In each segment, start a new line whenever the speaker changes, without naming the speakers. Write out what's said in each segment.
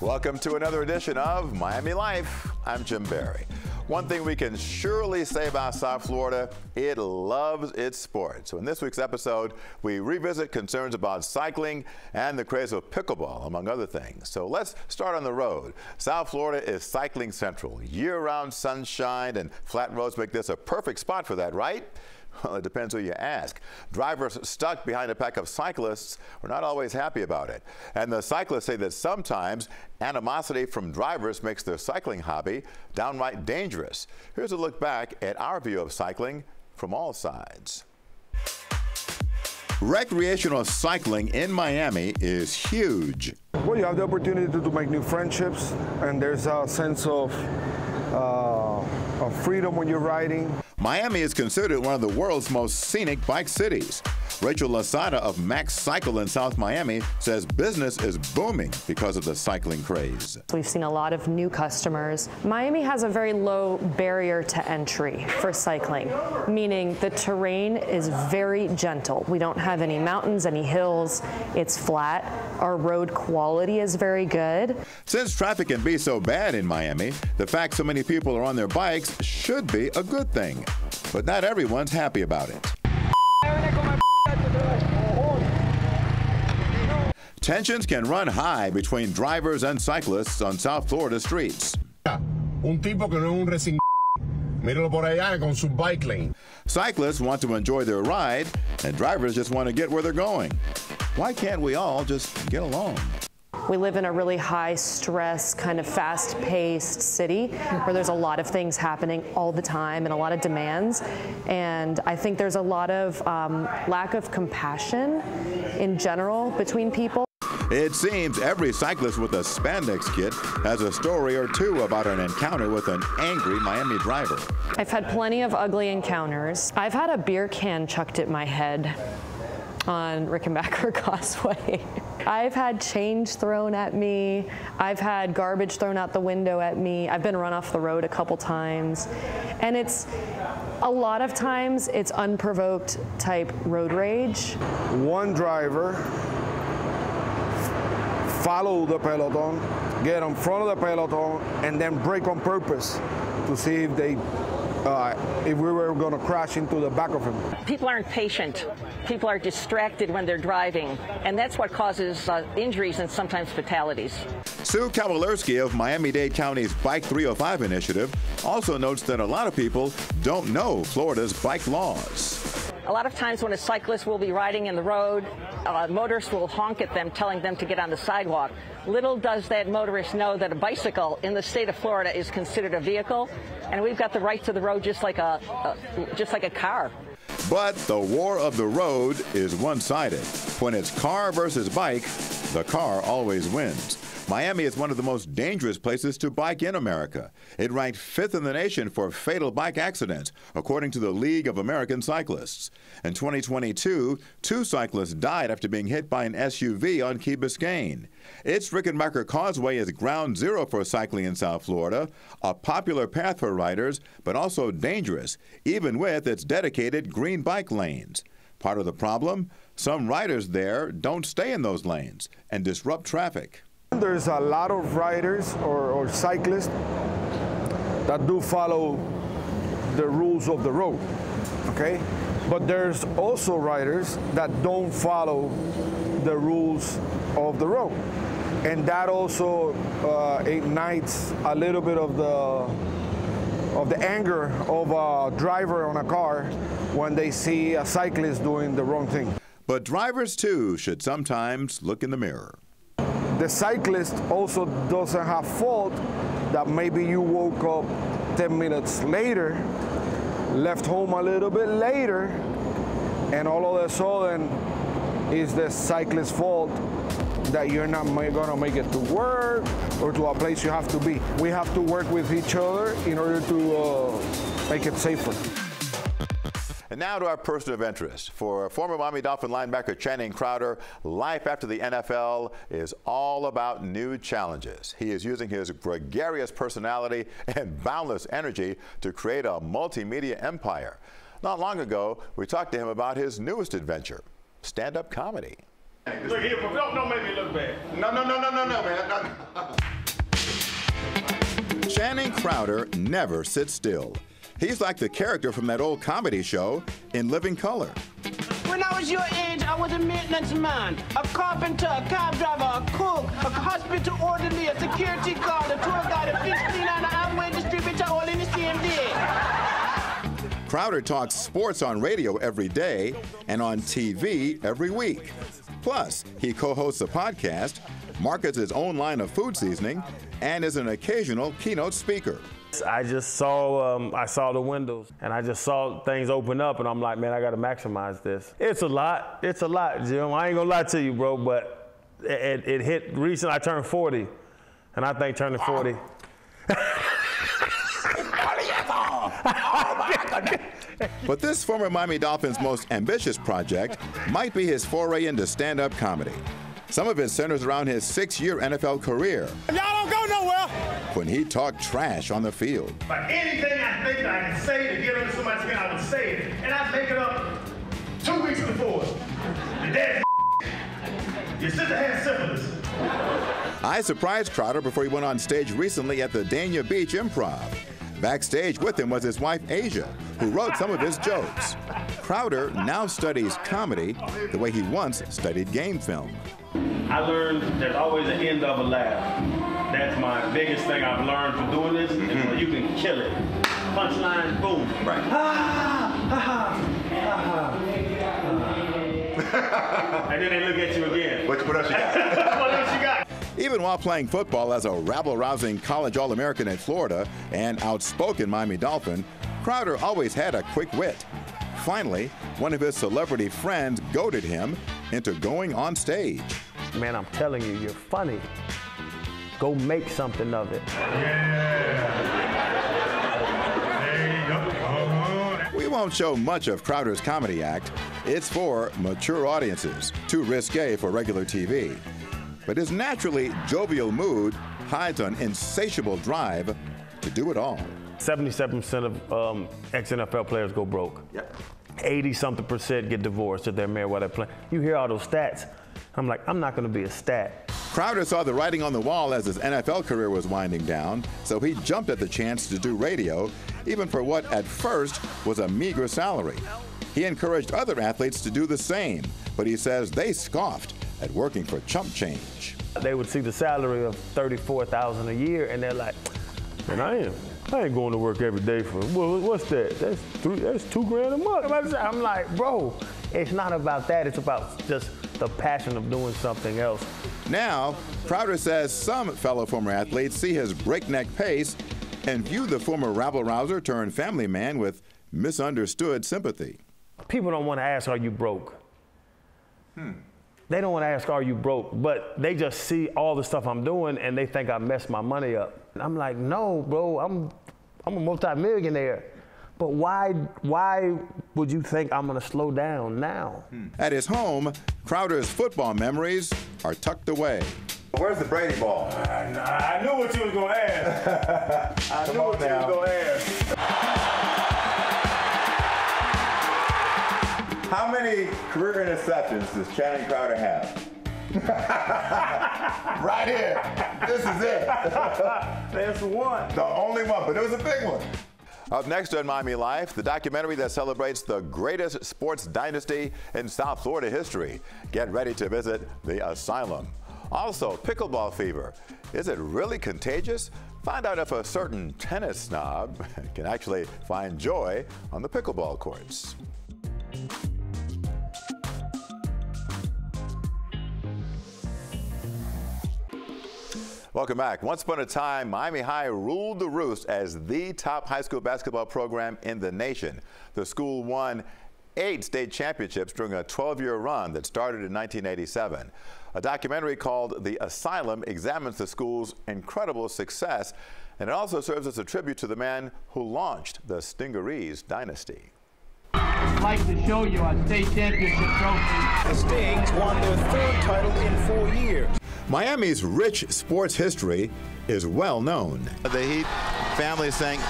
Welcome to another edition of Miami Life. I'm Jim Barry. One thing we can surely say about South Florida, it loves its sport. So in this week's episode, we revisit concerns about cycling and the craze of pickleball, among other things. So let's start on the road. South Florida is cycling central. Year-round sunshine and flat roads make this a perfect spot for that, right? Well, it depends who you ask. Drivers stuck behind a pack of cyclists are not always happy about it. And the cyclists say that sometimes animosity from drivers makes their cycling hobby downright dangerous. Here's a look back at our view of cycling from all sides. Recreational cycling in Miami is huge.
Well, you have the opportunity to make new friendships, and there's a sense of freedom when you're riding.
Miami is considered one of the world's most scenic bike cities. Rachel Lasada of Max Cycle in South Miami says business is booming because of the cycling craze.
We've seen a lot of new customers. Miami has a very low barrier to entry for cycling, meaning the terrain is very gentle. We don't have any mountains, any hills. It's flat. Our road quality is very good.
Since traffic can be so bad in Miami, the fact so many people are on their bikes should be a good thing. But not everyone's happy about it. Tensions can run high between drivers and cyclists on South Florida streets.
Un tipo que no es un racing. Míralo por allá con su bike lane.
Cyclists want to enjoy their ride, and drivers just want to get where they're going. Why can't we all just get along?
We live in a really high-stress, kind of fast-paced city where there's a lot of things happening all the time and a lot of demands. And I think there's a lot of lack of compassion in general between people.
It seems every cyclist with a spandex kit has a story or two about an encounter with an angry Miami driver.
I've had plenty of ugly encounters. I've had a beer can chucked at my head on Rickenbacker Causeway. I've had change thrown at me. I've had garbage thrown out the window at me. I've been run off the road a couple times. And it's a lot of times it's unprovoked type road rage.
One driver follow the peloton, get in front of the peloton, and then brake on purpose to see if we were going to crash into the back of him.
People aren't patient. People are distracted when they're driving, and that's what causes injuries and sometimes fatalities.
Sue Kawalerski of Miami-Dade County's Bike 305 initiative also notes that a lot of people don't know Florida's bike laws.
A lot of times when a cyclist will be riding in the road, motorists will honk at them, telling them to get on the sidewalk. Little does that motorist know that a bicycle in the state of Florida is considered a vehicle, and we've got the right to the road just like a car.
But the war of the road is one-sided. When it's car versus bike, the car always wins. Miami is one of the most dangerous places to bike in America. It ranked 5th in the nation for fatal bike accidents, according to the League of American Cyclists. In 2022, 2 cyclists died after being hit by an SUV on Key Biscayne. Its Rickenbacker Causeway is ground zero for cycling in South Florida, a popular path for riders, but also dangerous, even with its dedicated green bike lanes. Part of the problem? Some riders there don't stay in those lanes and disrupt traffic.
There's a lot of riders or cyclists that do follow the rules of the road, okay? But there's also riders that don't follow the rules of the road. And that also ignites a little bit of the anger of a driver on a car when they see a cyclist doing the wrong thing.
But drivers, too, should sometimes look in the mirror.
The cyclist also doesn't have fault that maybe you woke up 10 minutes later, left home a little bit later, and all of a sudden it's the cyclist's fault that you're not going to make it to work or to a place you have to be. We have to work with each other in order to make it safer.
And now to our person of interest. For former Miami Dolphin linebacker Channing Crowder, life after the NFL is all about new challenges. He is using his gregarious personality and boundless energy to create a multimedia empire. Not long ago, we talked to him about his newest adventure, stand-up comedy.
Look here, don't make me look bad.
No, man.
Channing Crowder never sits still. He's like the character from that old comedy show In Living Color.
When I was your age, I was a maintenance man, a carpenter, a cab driver, a cook, a hospital orderly, a security guard, a tour guide, a fish cleaner, and an Amway distributor all in the same day.
Crowder talks sports on radio every day and on TV every week. Plus, he co-hosts a podcast, markets his own line of food seasoning, and is an occasional keynote speaker.
I just saw, I saw the windows, and I just saw things open up, and I'm like, man, I got to maximize this. It's a lot, Jim. I ain't gonna lie to you, bro, but it hit recent. I turned 40, and I think turning 40.
But this former Miami Dolphins' most ambitious project might be his foray into stand-up comedy. Some of it centers around his 6-year NFL career.
Y'all don't go nowhere.
When he talked trash on the field.
But anything I think that I can say to get under somebody's skin, I would say it. And I'd make it up 2 weeks before. Your dad, your sister had syphilis.
I surprised Crowder before he went on stage recently at the Dania Beach Improv. Backstage with him was his wife, Asia, who wrote some of his jokes. Crowder now studies comedy the way he once studied game film.
I learned there's always an end of a laugh. That's my biggest thing I've learned from doing this, is when you can kill it. Punchline, boom.
Right.
And then they look at you again.
What else you got?
What else you got?
Even while playing football as a rabble-rousing college All-American at Florida and outspoken Miami Dolphin, Crowder always had a quick wit. Finally, one of his celebrity friends goaded him into going on stage.
Man, I'm telling you, you're funny. Go make something of it.
We won't show much of Crowder's comedy act. It's for mature audiences, too risque for regular TV. But his naturally jovial mood hides an insatiable drive to do it all.
77% of ex-NFL players go broke.
Yep.
80-something% get divorced if they're married while they're playing. You hear all those stats. I'm like, I'm not going to be a stat.
Crowder saw the writing on the wall as his NFL career was winding down, so he jumped at the chance to do radio, even for what at first was a meager salary. He encouraged other athletes to do the same, but he says they scoffed at working for chump change.
They would see the salary of $34,000 a year, and they're like, man, I ain't going to work every day for, well, what's that? That's $2,000 a month. I'm like, bro, it's not about that. It's about just the passion of doing something else.
Now, Crowder says some fellow former athletes see his breakneck pace and view the former rabble-rouser turned family man with misunderstood sympathy.
People don't want to ask, are you broke? They don't want to ask, are you broke? But they just see all the stuff I'm doing and they think I messed my money up. And I'm like, no, bro, I'm a multimillionaire. But why would you think I'm gonna slow down now?
At his home, Crowder's football memories are tucked away. Where's the Brady ball?
I knew what you was gonna ask. I knew what you was gonna ask.
How many career interceptions does Channing Crowder have? Right here. This is it.
That's one.
The only one, but it was a big one. Up next on Miami Life, the documentary that celebrates the greatest sports dynasty in South Florida history. Get ready to visit the Asylum. Also, pickleball fever. Is it really contagious? Find out if a certain tennis snob can actually find joy on the pickleball courts. Welcome back. Once upon a time, Miami High ruled the roost as the top high school basketball program in the nation. The school won 8 state championships during a 12-year run that started in 1987. A documentary called The Asylum examines the school's incredible success, and it also serves as a tribute to the man who launched the Stingarees dynasty.
I'd like to show you our state championship trophy.
The Stings won their 3rd title in 4 years.
Miami's rich sports history is well known. The Heat family saying,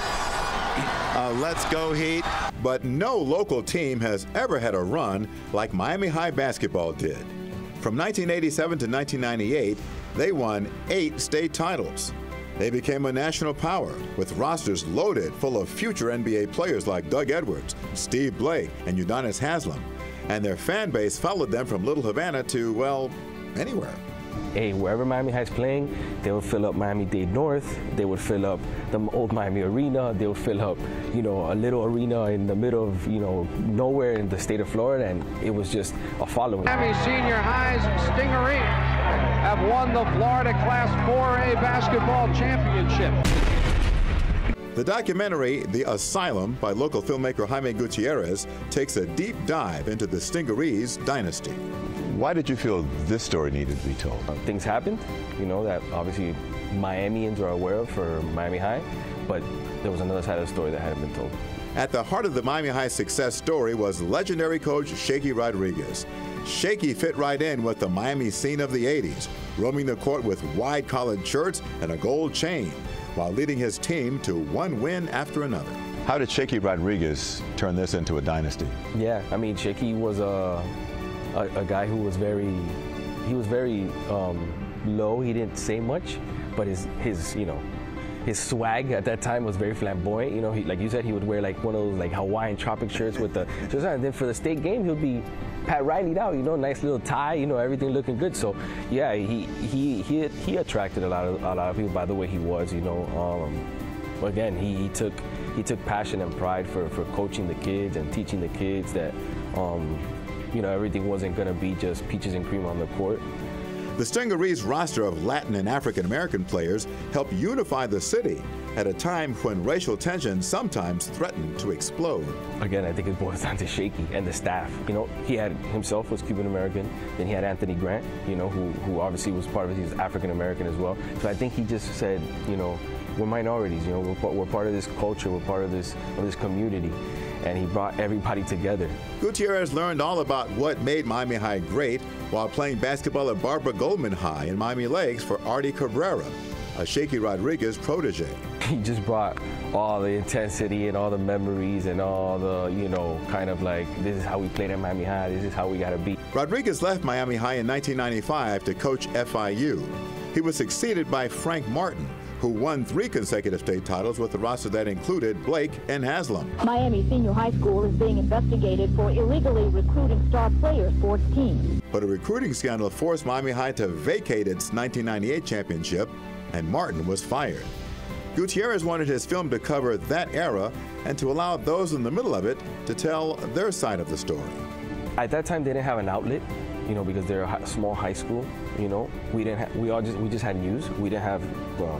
let's go Heat. But no local team has ever had a run like Miami High basketball did. From 1987 to 1998, they won 8 state titles. They became a national power with rosters loaded full of future NBA players like Doug Edwards, Steve Blake, and Udonis Haslem. And their fan base followed them from Little Havana to, well, anywhere.
Hey, wherever Miami High's playing, they would fill up Miami-Dade North. They would fill up the old Miami Arena. They would fill up, you know, a little arena in the middle of, you know, nowhere in the state of Florida, and it was just a following.
Miami Senior High's Stingerees have won the Florida Class 4A basketball championship.
The documentary, The Asylum, by local filmmaker Jaime Gutierrez, takes a deep dive into the Stingerees dynasty. Why did you feel this story needed to be told?
Things happened, you know, that obviously Miamians are aware of for Miami High, but there was another side of the story that hadn't been told.
At the heart of the Miami High success story was legendary coach Shaky Rodriguez. Shaky fit right in with the Miami scene of the 80s, roaming the court with wide collared shirts and a gold chain, while leading his team to one win after another. How did Shaky Rodriguez turn this into a dynasty?
Yeah, I mean, Shaky was a guy who was very low. He didn't say much, but his you know, his swag at that time was very flamboyant. You know, he, like you said, he would wear like one of those like Hawaiian tropic shirts with the. And then for the state game, he'll be Pat Riley'd out. You know, nice little tie. You know, everything looking good. So yeah, he attracted a lot of people by the way he was. You know, again, he took passion and pride for coaching the kids and teaching the kids that. You know, everything wasn't going to be just peaches and cream on the court.
The Stingerees' roster of Latin and African American players helped unify the city at a time when racial tensions sometimes threatened to explode.
Again, I think it boils down to Shaky and the staff. You know, he had himself was Cuban American, then he had Anthony Grant, you know, who obviously was part of it. He was African American as well. So I think he just said, you know, we're minorities. You know, we're part of this culture. We're part of this community. And he brought everybody together. Gutierrez learned all about what made Miami High great while playing basketball at Barbara Goldman High in Miami Lakes for Artie Cabrera, a Shaky Rodriguez protege. He just brought all the intensity and all the memories and all the, you know, kind of like, this is how we played at Miami High, this is how we gotta be.
Rodriguez left Miami High in 1995 to coach FIU. He was succeeded by Frank Martin, who won 3 consecutive state titles with a roster that included Blake and Haslem.
Miami Senior High School is being investigated for illegally recruiting star players for its team.
But a recruiting scandal forced Miami High to vacate its 1998 championship, and Martin was fired. Gutierrez wanted his film to cover that era and to allow those in the middle of it to tell their side of the story.
At that time, they didn't have an outlet, you know, because they're a small high school. You know, we just had news. We didn't have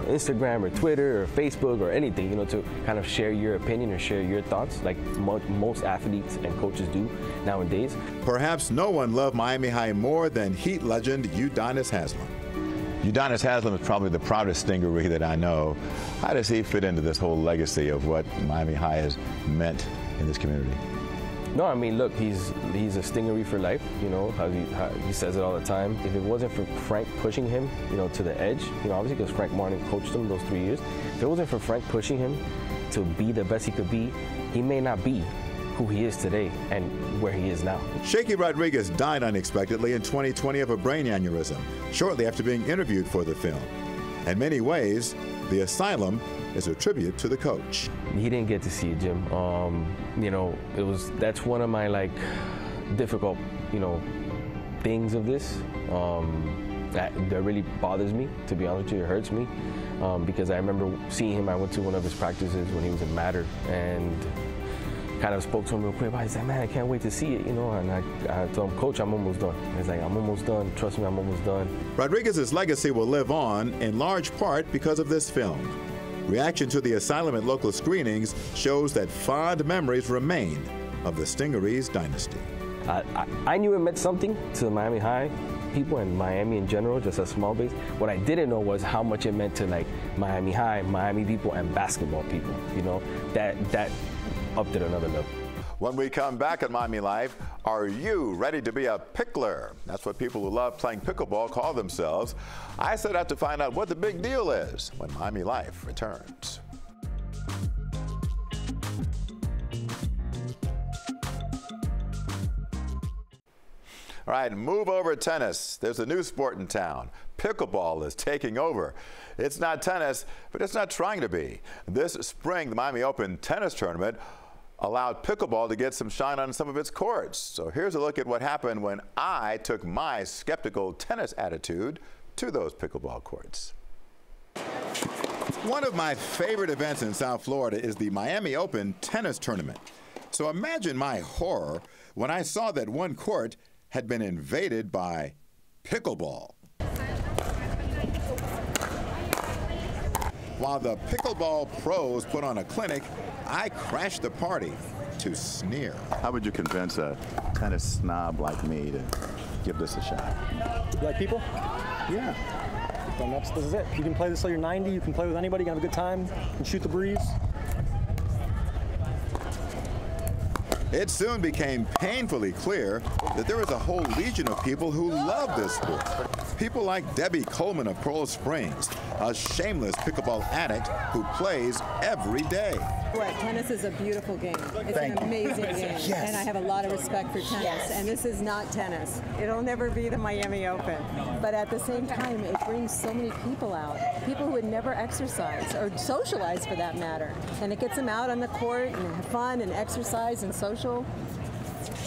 Instagram or Twitter or Facebook or anything, you know, to kind of share your opinion or share your thoughts like most athletes and coaches do nowadays.
Perhaps no one loved Miami High more than Heat legend Udonis Haslem. Udonis Haslem is probably the proudest Stingeree that I know. How does he fit into this whole legacy of what Miami High has meant in this community?
No, I mean, look, he's a Stingeree for life, you know, how he says it all the time. If it wasn't for Frank pushing him, you know, to the edge, you know, obviously because Frank Martin coached him those 3 years, if it wasn't for Frank pushing him to be the best he could be, he may not be who he is today and where he is now.
Shaky Rodriguez died unexpectedly in 2020 of a brain aneurysm, shortly after being interviewed for the film. In many ways, The Asylum is a tribute to the coach.
He didn't get to see it, Jim. You know, that's one of my like difficult, you know, things of this. That really bothers me, to be honest with you. It hurts me because I remember seeing him. I went to one of his practices when he was in Matter and kind of spoke to him real quick. He's like, man, I can't wait to see it, you know. And I told him, Coach, I'm almost done. He's like, I'm almost done. Trust me, I'm almost done.
Rodriguez's legacy will live on in large part because of this film. Reaction to The Asylum at local screenings shows that fond memories remain of the Stingerees dynasty.
I knew it meant something to the Miami High people and Miami in general, just a small base. What I didn't know was how much it meant to like Miami High, Miami people, and basketball people. You know, that upped it another level.
When we come back at Miami Life, are you ready to be a pickler? That's what people who love playing pickleball call themselves. I set out to find out what the big deal is when Miami Life returns. All right, move over tennis. There's a new sport in town. Pickleball is taking over. It's not tennis, but it's not trying to be. This spring, the Miami Open tennis tournament allowed pickleball to get some shine on some of its courts. So here's a look at what happened when I took my skeptical tennis attitude to those pickleball courts. One of my favorite events in South Florida is the Miami Open tennis tournament. So imagine my horror when I saw that one court had been invaded by pickleball. While the pickleball pros put on a clinic, I crashed the party to sneer. How would you convince a tennis snob like me to give this a shot?
You like people? Yeah. And this is it. You can play this till you're 90. You can play with anybody. You can have a good time. You can shoot the breeze.
It soon became painfully clear that there was a whole legion of people who love this sport. People like Debbie Coleman of Coral Springs, a shameless pickleball addict who plays every day.
What, tennis is a beautiful game. It's an amazing game.
Yes.
And I have a lot of respect for tennis. Yes. And this is not tennis. It'll never be the Miami Open. But at the same time, it brings so many people out. People who would never exercise or socialize for that matter. And it gets them out on the court and have fun and exercise and social.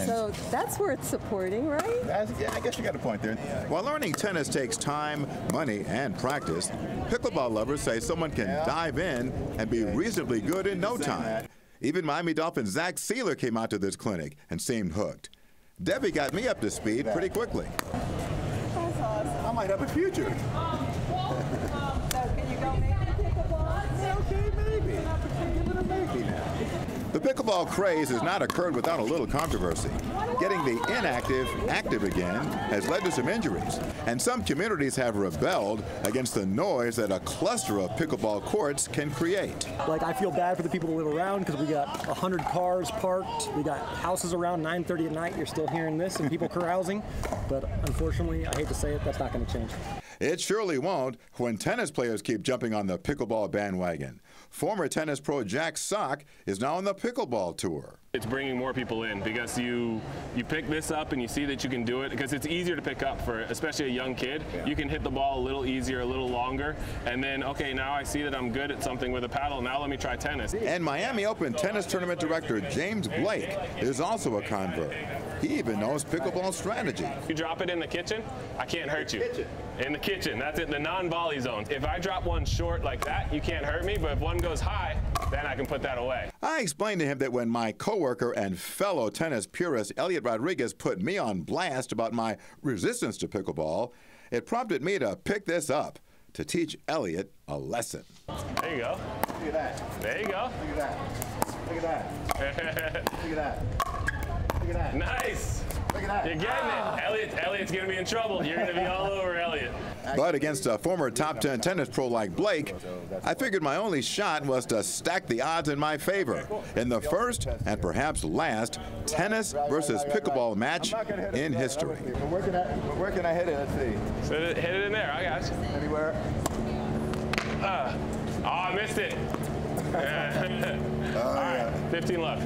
So that's worth supporting, right?
Yeah, I guess you got a point there. While learning tennis takes time, money, and practice, pickleball lovers say someone can dive in and be reasonably good in no time. Even Miami Dolphins' Zach Sealer came out to this clinic and seemed hooked. Debbie got me up to speed pretty quickly.
That's awesome.
I might have a future.
So can you go maybe pickleball?
Okay, maybe. Give it a maybe now. The pickleball craze has not occurred without a little controversy. Getting the inactive active again has led to some injuries, and some communities have rebelled against the noise that a cluster of pickleball courts can create.
Like, I feel bad for the people who live around because we got 100 cars parked. We got houses around 9:30 at night. You're still hearing this and people carousing. But unfortunately, I hate to say it, that's not going to change.
It surely won't when tennis players keep jumping on the pickleball bandwagon. Former tennis pro Jack Sock is now on the pickleball tour.
It's bringing more people in because you pick this up and you see that you can do it because it's easier to pick up for especially a young kid. Yeah. You can hit the ball a little easier, a little longer, and then, okay, now I see that I'm good at something with a paddle. Now let me try tennis.
And Miami Open tennis tournament director James Blake is also a convert. He even knows pickleball strategy.
You drop it in the kitchen, I can't hurt you. In the kitchen, that's it, the non-volley zone. If I drop one short like that, you can't hurt me, but if one goes high, then I can put that away.
I explained to him that when my coworker and fellow tennis purist Elliot Rodriguez put me on blast about my resistance to pickleball, it prompted me to pick this up to teach Elliot a lesson.
There you go.
Look at that.
There you go.
Look at that. Look at that. Look at that. Look at that.
Nice.
Look at that.
You're getting it. Elliot's going to be in trouble. You're going to be all over Elliot.
But against a former top 10 tennis pro like Blake, I figured my only shot was to stack the odds in my favor in the first and perhaps last tennis versus pickleball match in history.
Where can I hit it? Let's see.
So hit it in there. I got you.
Anywhere.
Oh, I missed it. All right, 15 left.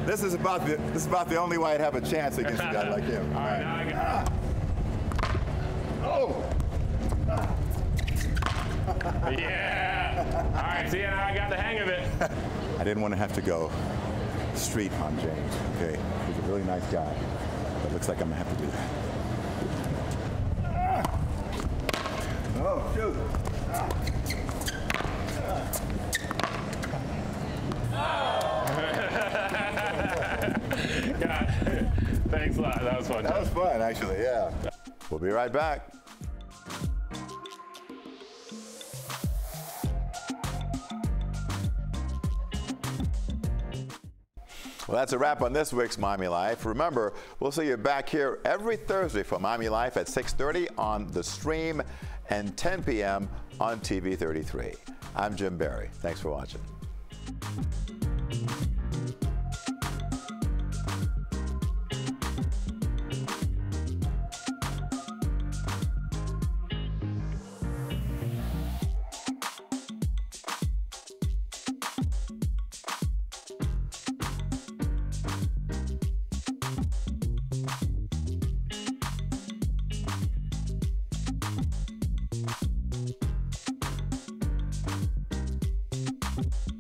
This is about the only way I'd have a chance against a guy like him.
All right, now I got
Oh!
Yeah! All right, see, now I got the hang of it.
I didn't want to have to go street on James, okay? He's a really nice guy, but it looks like I'm going to have to do that. Oh, shoot.
God. Thanks a lot. That was fun.
That was fun, actually, yeah.
We'll be right back. Well, that's a wrap on this week's Miami Life. Remember, we'll see you back here every Thursday for Miami Life at 6:30 on the stream and 10 p.m. on TV 33. I'm Jim Barry. Thanks for watching. Bye.